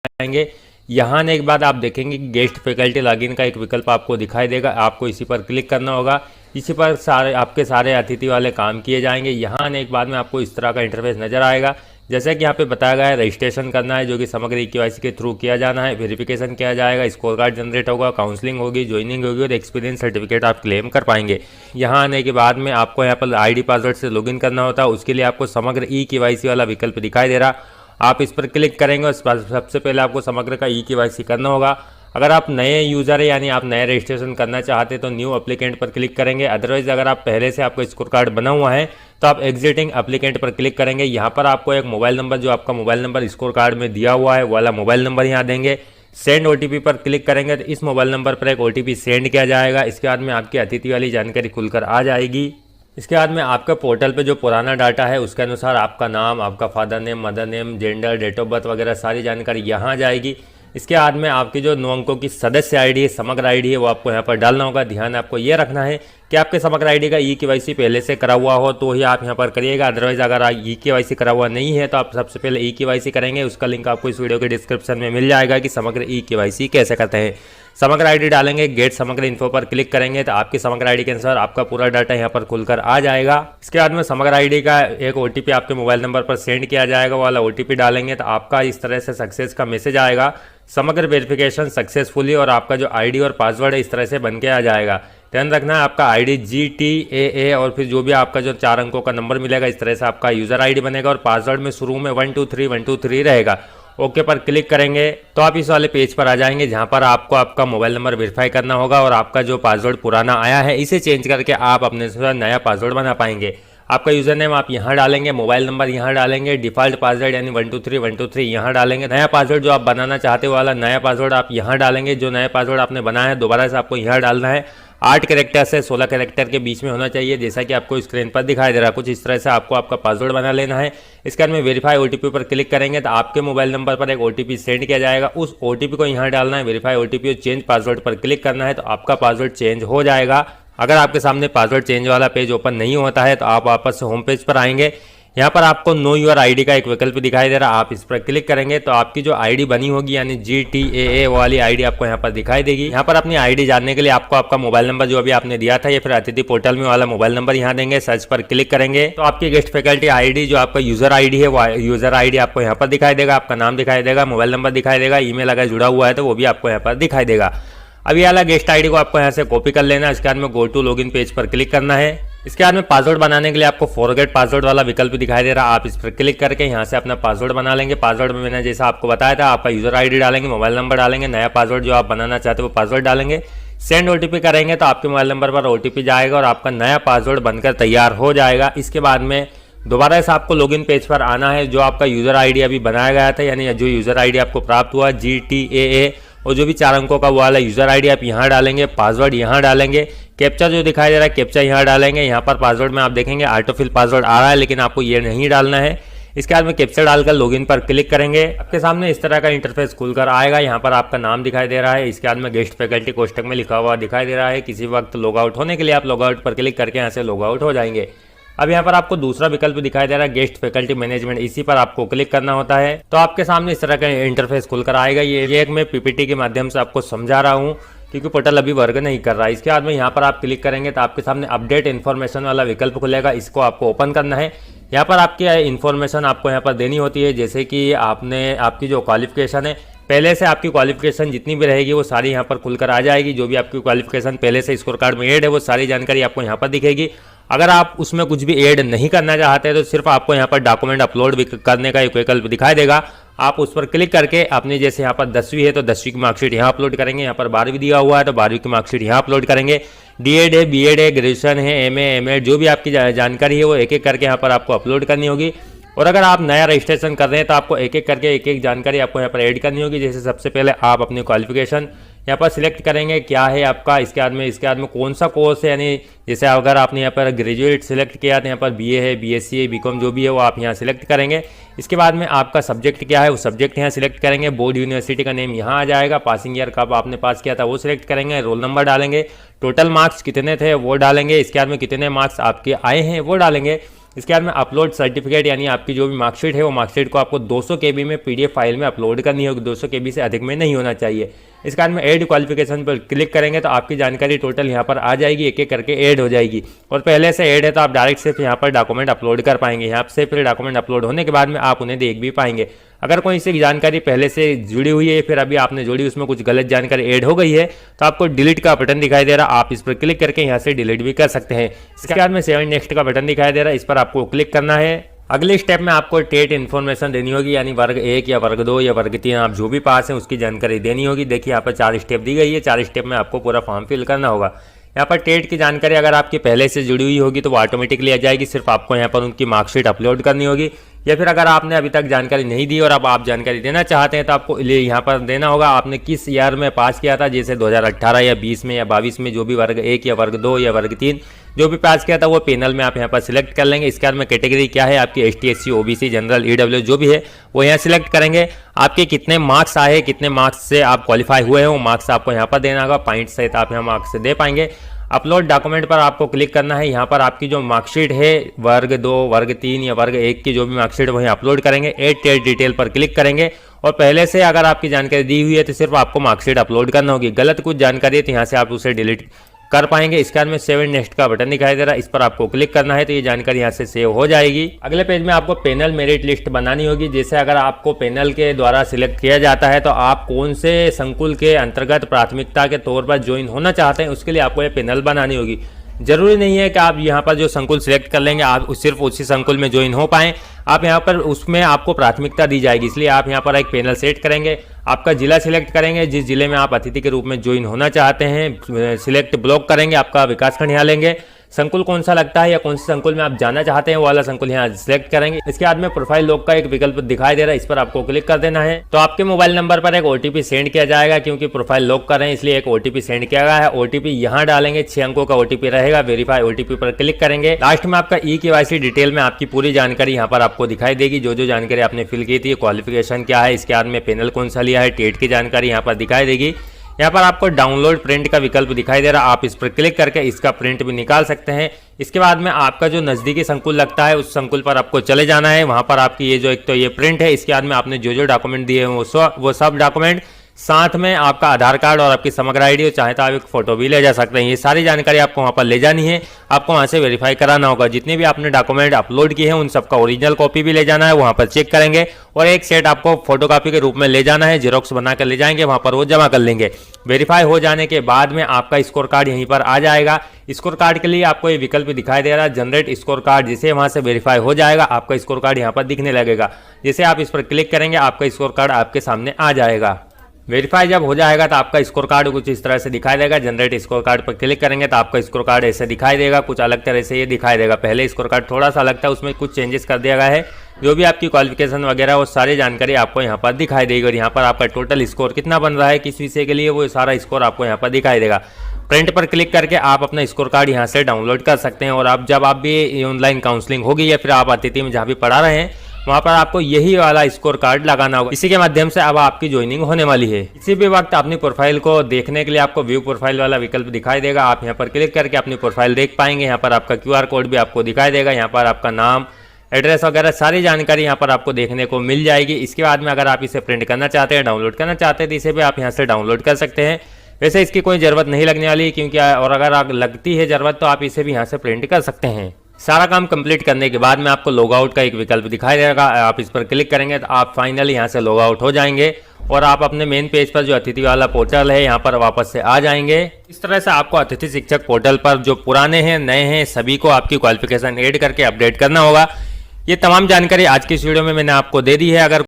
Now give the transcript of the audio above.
जाएंगे। यहाँ आने के बाद आप देखेंगे कि गेस्ट फैकल्टी लॉगिन का एक विकल्प आपको दिखाई देगा, आपको इसी पर क्लिक करना होगा। इसी पर आपके सारे अतिथि वाले काम किए जाएंगे। यहाँ आने के बाद में आपको इस तरह का इंटरफेस नजर आएगा। जैसा कि यहाँ पे बताया गया है, रजिस्ट्रेशन करना है जो कि समग्र ई-केवाईसी के थ्रू किया जाना है, वेरिफिकेशन किया जाएगा, स्कोर कार्ड जनरेट होगा, काउंसलिंग होगी, ज्वाइनिंग होगी और एक्सपीरियंस सर्टिफिकेट आप क्लेम कर पाएंगे। यहाँ आने के बाद में आपको यहाँ पर आईडी पासवर्ड से लॉगिन करना होता है। उसके लिए आपको समग्र ई-केवाईसी वाला विकल्प दिखाई दे रहा, आप इस पर क्लिक करेंगे और सबसे पहले आपको समग्र का ई-केवाईसी करना होगा। अगर आप नए यूज़र है यानी आप नए रजिस्ट्रेशन करना चाहते हैं तो न्यू एप्लीकेंट पर क्लिक करेंगे। अदरवाइज अगर आप पहले से आपका स्कोर कार्ड बना हुआ है तो आप एग्जिटिंग एप्लीकेंट पर क्लिक करेंगे। यहाँ पर आपको एक मोबाइल नंबर, जो आपका मोबाइल नंबर स्कोर कार्ड में दिया हुआ है वाला मोबाइल नंबर यहाँ देंगे। सेंड ओटीपी पर क्लिक करेंगे तो इस मोबाइल नंबर पर एक ओटीपी सेंड किया जाएगा। इसके बाद में आपकी अतिथि वाली जानकारी खुलकर आ जाएगी। इसके बाद में आपका पोर्टल पे जो पुराना डाटा है उसके अनुसार आपका नाम, आपका father name, mother name, gender, date of birth वगैरह सारी जानकारी यहाँ आ जाएगी। इसके बाद में आपकी जो 9 अंकों की सदस्य आईडी है, समग्र आईडी है, वो आपको यहाँ पर डालना होगा। ध्यान आपको ये रखना है कि आपके समग्र आईडी का ई-केवाईसी पहले से करा हुआ हो तो ही आप यहाँ पर करिएगा। अदरवाइज अगर ई-केवाईसी करा हुआ नहीं है तो आप सबसे पहले ई-केवाईसी करेंगे। उसका लिंक आपको इस वीडियो के डिस्क्रिप्शन में मिल जाएगा कि समग्र ई-केवाईसी कैसे करते हैं। समग्र आईडी डालेंगे, गेट समग्र इन्फो पर क्लिक करेंगे तो आपकी समग्र आईडी के अनुसार आपका पूरा डाटा यहाँ पर खुलकर आ जाएगा। इसके बाद में समग्र आईडी का एक ओटीपी आपके मोबाइल नंबर पर सेंड किया जाएगा, वाला ओटीपी डालेंगे तो आपका इस तरह से सक्सेस का मैसेज आएगा, समग्र वेरिफिकेशन सक्सेसफुली, और आपका जो आईडी और पासवर्ड है इस तरह से बन के आ जाएगा। ध्यान रखना है आपका आईडी GTAA और फिर जो भी आपका जो 4 अंकों का नंबर मिलेगा इस तरह से आपका यूजर आईडी बनेगा और पासवर्ड में शुरू में 123 रहेगा। ओके पर क्लिक करेंगे तो आप इस वाले पेज पर आ जाएंगे जहां पर आपको आपका मोबाइल नंबर वेरीफाई करना होगा और आपका जो पासवर्ड पुराना आया है इसे चेंज करके आप अपने से नया पासवर्ड बना पाएंगे। आपका यूजर नेम आप यहाँ डालेंगे, मोबाइल नंबर यहाँ डालेंगे, डिफॉल्ट पासवर्ड यानी 123 यहाँ डालेंगे। नया पासवर्ड जो आप बनाना चाहते हो वाला नया पासवर्ड आप यहाँ डालेंगे। जो नया पासवर्ड आपने बनाया है दोबारा से आपको यहाँ डालना है। 8 कैरेक्टर से 16 कैरेक्टर के बीच में होना चाहिए, जैसा कि आपको स्क्रीन पर दिखाई दे रहा है। कुछ इस तरह से आपको आपका पासवर्ड बना लेना है। इसके बाद में वेरीफाई ओटीपी पर क्लिक करेंगे तो आपके मोबाइल नंबर पर एक ओटीपी सेंड किया जाएगा। उस ओटीपी को यहाँ डालना है, वेरीफाई ओटीपी और चेंज पासवर्ड पर क्लिक करना है तो आपका पासवर्ड चेंज हो जाएगा। अगर आपके सामने पासवर्ड चेंज वाला पेज ओपन नहीं होता है तो आप वापस से होम पेज पर आएंगे। यहाँ पर आपको नो योर आईडी का एक विकल्प दिखाई दे रहा है, आप इस पर क्लिक करेंगे तो आपकी जो आईडी बनी होगी यानी GTAA वाली आईडी आपको यहाँ पर दिखाई देगी। यहाँ पर अपनी आईडी जानने के लिए आपको आपका मोबाइल नंबर जो अभी आपने दिया था या फिर अतिथि पोर्टल में वाला मोबाइल नंबर यहाँ देंगे। सर्च पर क्लिक करेंगे तो आपकी गेस्ट फैकल्टी आईडी जो आपका यूजर आईडी है वो यूजर आईडी आपको यहाँ पर दिखाई देगा, आपका नाम दिखाई देगा, मोबाइल नंबर दिखाई देगा, ईमेल अगर जुड़ा हुआ है तो वो भी आपको यहाँ पर दिखाई देगा। अब ये वाला गेस्ट आईडी को आपको यहाँ से कॉपी कर लेना है। इसके बाद में गो टू लॉगिन पेज पर क्लिक करना है। इसके बाद में पासवर्ड बनाने के लिए आपको फॉरगेट पासवर्ड वाला विकल्प दिखाई दे रहा है, आप इस पर क्लिक करके यहाँ से अपना पासवर्ड बना लेंगे। पासवर्ड में मैंने जैसा आपको बताया था आपका यूजर आईडी डालेंगे, मोबाइल नंबर डालेंगे, नया पासवर्ड जो आप बनाना चाहते हो वो पासवर्ड डालेंगे, सेंड ओटीपी करेंगे तो आपके मोबाइल नंबर पर ओटीपी जाएगा और आपका नया पासवर्ड बनकर तैयार हो जाएगा। इसके बाद में दोबारा से आपको लॉगिन पेज पर आना है। जो आपका यूजर आईडी अभी बनाया गया था यानी जो यूजर आईडी आपको प्राप्त हुआ GTAA और जो भी 4 अंकों का वो वाला यूजर आईडी आप यहाँ डालेंगे, पासवर्ड यहाँ डालेंगे, कैप्चा जो दिखाई दे रहा है कैप्चा यहाँ डालेंगे। यहाँ पर पासवर्ड में आप देखेंगे ऑटोफिल पासवर्ड आ रहा है लेकिन आपको ये नहीं डालना है। इसके बाद में कैप्चा डालकर लॉगिन पर क्लिक करेंगे, आपके सामने इस तरह का इंटरफेस खुलकर आएगा। यहाँ पर आपका नाम दिखाई दे रहा है, इसके बाद में गेस्ट फैकल्टी कोष्टक में लिखा हुआ दिखाई दे रहा है। किसी वक्त लॉग आउट होने के लिए आप लॉग आउट पर क्लिक करके यहाँ से लॉग आउट हो जाएंगे। अब यहाँ पर आपको दूसरा विकल्प दिखाई दे रहा है गेस्ट फैकल्टी मैनेजमेंट, इसी पर आपको क्लिक करना होता है तो आपके सामने इस तरह का इंटरफेस खुलकर आएगा। ये एक मैं PPT के माध्यम से आपको समझा रहा हूँ क्योंकि पोर्टल अभी वर्क नहीं कर रहा है। इसके बाद में यहाँ पर आप क्लिक करेंगे तो आपके सामने अपडेट इन्फॉर्मेशन वाला विकल्प खुलेगा, इसको आपको ओपन करना है। यहाँ पर आपकी इन्फॉर्मेशन आपको यहाँ पर देनी होती है, जैसे कि आपकी जो क्वालिफिकेशन है पहले से आपकी क्वालिफिकेशन जितनी भी रहेगी वो सारी यहाँ पर खुलकर आ जाएगी। जो भी आपकी क्वालिफिकेशन पहले से स्कोर कार्ड में ऐड है वो सारी जानकारी आपको यहाँ पर दिखेगी। अगर आप उसमें कुछ भी ऐड नहीं करना चाहते तो सिर्फ आपको यहाँ पर डॉक्यूमेंट अपलोड करने का एक विकल्प दिखाई देगा, आप उस पर क्लिक करके अपने जैसे यहाँ पर 10वीं है तो 10वीं की मार्कशीट यहाँ अपलोड करेंगे, यहाँ पर 12वीं दिया हुआ है तो 12वीं की मार्कशीट यहाँ अपलोड करेंगे, DED है, BEd है, ग्रेजुएशन है, MA, MAd जो भी आपकी जानकारी है वो एक एक करके यहाँ पर आपको अपलोड करनी होगी। और अगर आप नया रजिस्ट्रेशन कर रहे हैं तो आपको एक एक करके एक जानकारी आपको यहाँ पर ऐड करनी होगी। जैसे सबसे पहले आप अपनी क्वालिफिकेशन यहाँ पर सिलेक्ट करेंगे क्या है आपका, इसके बाद में कौन सा कोर्स है, यानी जैसे अगर आपने यहाँ पर ग्रेजुएट सिलेक्ट किया तो यहाँ पर BA है, BSc है, BCom जो भी है वो आप यहाँ सिलेक्ट करेंगे। इसके बाद में आपका सब्जेक्ट क्या है वो सब्जेक्ट यहाँ सिलेक्ट करेंगे, बोर्ड यूनिवर्सिटी का नेम यहाँ आ जाएगा, पासिंग ईयर कब आपने पास किया था वो सिलेक्ट करेंगे, रोल नंबर डालेंगे, टोटल मार्क्स कितने थे वो डालेंगे, इसके बाद में कितने मार्क्स आपके आए हैं वो डालेंगे। इसके बाद में अपलोड सर्टिफिकेट यानी आपकी जो भी मार्कशीट है वो मार्कशीट को आपको 200 KB में PDF फाइल में अपलोड करनी होगी, 200 KB से अधिक में नहीं होना चाहिए। इसके बाद में ऐड क्वालिफिकेशन पर क्लिक करेंगे तो आपकी जानकारी टोटल यहाँ पर आ जाएगी, एक एक करके ऐड हो जाएगी। और पहले से ऐड है तो आप डायरेक्ट सिर्फ यहाँ पर डॉक्यूमेंट अपलोड कर पाएंगे। यहाँ से फिर डॉक्यूमेंट अपलोड होने के बाद में आप उन्हें देख भी पाएंगे। अगर कोई से जानकारी पहले से जुड़ी हुई है फिर अभी आपने जोड़ी उसमें कुछ गलत जानकारी ऐड हो गई है तो आपको डिलीट का बटन दिखाई दे रहा है, आप इस पर क्लिक करके यहाँ से डिलीट भी कर सकते हैं। इसके बाद में 7 नेक्स्ट का बटन दिखाई दे रहा है, इस पर आपको क्लिक करना है। अगले स्टेप में आपको टेट इन्फॉर्मेशन देनी होगी यानी वर्ग 1 या वर्ग 2 या वर्ग 3 आप जो भी पास हैं उसकी जानकारी देनी होगी। देखिए यहाँ पर 4 स्टेप दी गई है, 4 स्टेप में आपको पूरा फॉर्म फिल करना होगा। यहाँ पर टेट की जानकारी अगर आपकी पहले से जुड़ी हुई होगी तो वो ऑटोमेटिकली आ जाएगी, सिर्फ आपको यहाँ पर उनकी मार्कशीट अपलोड करनी होगी। या फिर अगर आपने अभी तक जानकारी नहीं दी और अब आप जानकारी देना चाहते हैं तो आपको यहाँ पर देना होगा आपने किस ईयर में पास किया था, जैसे 2018 या 20 में या 22 में जो भी वर्ग 1 या वर्ग 2 या वर्ग 3 जो भी पास किया था वो पैनल में आप यहाँ पर सिलेक्ट कर लेंगे। इसके बाद में कैटेगरी क्या है आपकी, ST SC OBC general EW जो भी है वो यहाँ सिलेक्ट करेंगे। आपके कितने मार्क्स आए, कितने मार्क्स से आप क्वालिफाई हुए हैं वो मार्क्स आपको यहाँ पर देना होगा, पॉइंट सहित आप यहाँ मार्क्स दे पाएंगे। अपलोड डॉक्यूमेंट पर आपको क्लिक करना है। यहाँ पर आपकी जो मार्कशीट है वर्ग 2 वर्ग 3 या वर्ग 1 की जो भी मार्कशीट वही अपलोड करेंगे। ऐड टेट डिटेल पर क्लिक करेंगे और पहले से अगर आपकी जानकारी दी हुई है तो सिर्फ आपको मार्कशीट अपलोड करना होगी। गलत कुछ जानकारी है तो यहाँ से आप उसे डिलीट कर पाएंगे। इसके बाद में 7 नेक्स्ट का बटन दिखाई दे रहा है, इस पर आपको क्लिक करना है तो ये जानकारी यहाँ से सेव हो जाएगी। अगले पेज में आपको पैनल मेरिट लिस्ट बनानी होगी। जैसे अगर आपको पैनल के द्वारा सिलेक्ट किया जाता है तो आप कौन से संकुल के अंतर्गत प्राथमिकता के तौर पर ज्वाइन होना चाहते हैं उसके लिए आपको ये पैनल बनानी होगी। जरूरी नहीं है कि आप यहाँ पर जो संकुल सिलेक्ट कर लेंगे आप सिर्फ उसी संकुल में ज्वाइन हो पाएं, आप यहाँ पर उसमें आपको प्राथमिकता दी जाएगी। इसलिए आप यहाँ पर एक पैनल सेट करेंगे, आपका जिला सिलेक्ट करेंगे, जिस जिले में आप अतिथि के रूप में ज्वाइन होना चाहते हैं सिलेक्ट ब्लॉक करेंगे, आपका विकासखंड यहाँ लेंगे, संकुल कौन सा लगता है या कौन से संकुल में आप जाना चाहते हैं वो वाला संकुल यहाँ सिलेक्ट करेंगे। इसके बाद में प्रोफाइल लॉक का एक विकल्प दिखाई दे रहा है, इस पर आपको क्लिक कर देना है। तो आपके मोबाइल नंबर पर एक OTP सेंड किया जाएगा, क्योंकि प्रोफाइल लॉक कर रहे हैं इसलिए एक OTP सेंड किया गया है। OTP यहाँ डालेंगे, 6 अंकों का OTP रहेगा। वेरीफाई OTP पर क्लिक करेंगे। लास्ट में आपका eKYC डिटेल में आपकी पूरी जानकारी यहाँ पर आपको दिखाई देगी, जो जो जानकारी आपने फिल की थी, क्वालिफिकेशन क्या है, इसके बाद में पैनल कौन सा लिया है, टेट की जानकारी यहाँ पर दिखाई देगी। यहाँ पर आपको डाउनलोड प्रिंट का विकल्प दिखाई दे रहा है, आप इस पर क्लिक करके इसका प्रिंट भी निकाल सकते हैं। इसके बाद में आपका जो नज़दीकी संकुल लगता है उस संकुल पर आपको चले जाना है। वहाँ पर आपकी ये जो एक तो ये प्रिंट है, इसके बाद में आपने जो जो डॉक्यूमेंट दिए हैं वो सब डॉक्यूमेंट, साथ में आपका आधार कार्ड और आपकी समग्र आईडी, चाहे तो आप एक फोटो भी ले जा सकते हैं। ये सारी जानकारी आपको वहाँ पर ले जानी है, आपको वहाँ से वेरीफाई कराना होगा। जितने भी आपने डॉक्यूमेंट अपलोड किए हैं उन सबका ओरिजिनल कॉपी भी ले जाना है, वहाँ पर चेक करेंगे और एक सेट आपको फोटोकॉपी के रूप में ले जाना है, जेरोक्स बना कर ले जाएंगे, वहाँ पर वो जमा कर लेंगे। वेरीफाई हो जाने के बाद में आपका स्कोर कार्ड यहीं पर आ जाएगा। स्कोर कार्ड के लिए आपको ये विकल्प दिखाई दे रहा है जनरेट स्कोर कार्ड, जिसे वहाँ से वेरीफाई हो जाएगा आपका स्कोर कार्ड यहाँ पर दिखने लगेगा। जैसे आप इस पर क्लिक करेंगे आपका स्कोर कार्ड आपके सामने आ जाएगा। वेरीफाई जब हो जाएगा तो आपका स्कोर कार्ड कुछ इस तरह से दिखाई देगा। जनरेट स्कोर कार्ड पर क्लिक करेंगे तो आपका स्कोर कार्ड ऐसे दिखाई देगा, कुछ अलग तरह से ये दिखाई देगा। पहले स्कोर कार्ड थोड़ा सा अलग था, उसमें कुछ चेंजेस कर दिया गया है। जो भी आपकी क्वालिफिकेशन वगैरह वो सारी जानकारी आपको यहाँ पर दिखाई देगी और यहाँ पर आपका टोटल स्कोर कितना बन रहा है किस विषय के लिए वो सारा स्कोर आपको यहाँ पर दिखाई देगा। प्रिंट पर क्लिक करके आप अपना स्कोर कार्ड यहाँ से डाउनलोड कर सकते हैं और आप जब आप भी ऑनलाइन काउंसलिंग होगी या फिर आप अतिथि में जहाँ भी पढ़ा रहे हैं वहाँ पर आपको यही वाला स्कोर कार्ड लगाना होगा। इसी के माध्यम से अब आपकी ज्वाइनिंग होने वाली है। किसी भी वक्त अपनी प्रोफाइल को देखने के लिए आपको व्यू प्रोफाइल वाला विकल्प दिखाई देगा, आप यहाँ पर क्लिक करके अपनी प्रोफाइल देख पाएंगे। यहाँ पर आपका QR कोड भी आपको दिखाई देगा, यहाँ पर आपका नाम, एड्रेस वगैरह सारी जानकारी यहाँ पर आपको देखने को मिल जाएगी। इसके बाद में अगर आप इसे प्रिंट करना चाहते हैं, डाउनलोड करना चाहते हैं तो इसे भी आप यहाँ से डाउनलोड कर सकते हैं। वैसे इसकी कोई ज़रूरत नहीं लगने वाली, क्योंकि और अगर लगती है ज़रूरत तो आप इसे भी यहाँ से प्रिंट कर सकते हैं। सारा काम कंप्लीट करने के बाद में आपको लॉग आउट का एक विकल्प दिखाई देगा, आप इस पर क्लिक करेंगे तो आप फाइनली यहाँ से लॉग आउट हो जाएंगे और आप अपने मेन पेज पर जो अतिथि वाला पोर्टल है यहाँ पर वापस से आ जाएंगे। इस तरह से आपको अतिथि शिक्षक पोर्टल पर जो पुराने हैं नए हैं सभी को आपकी क्वालिफिकेशन ऐड करके अपडेट करना होगा। ये तमाम जानकारी आज की इस वीडियो में मैंने आपको दे दी है। अगर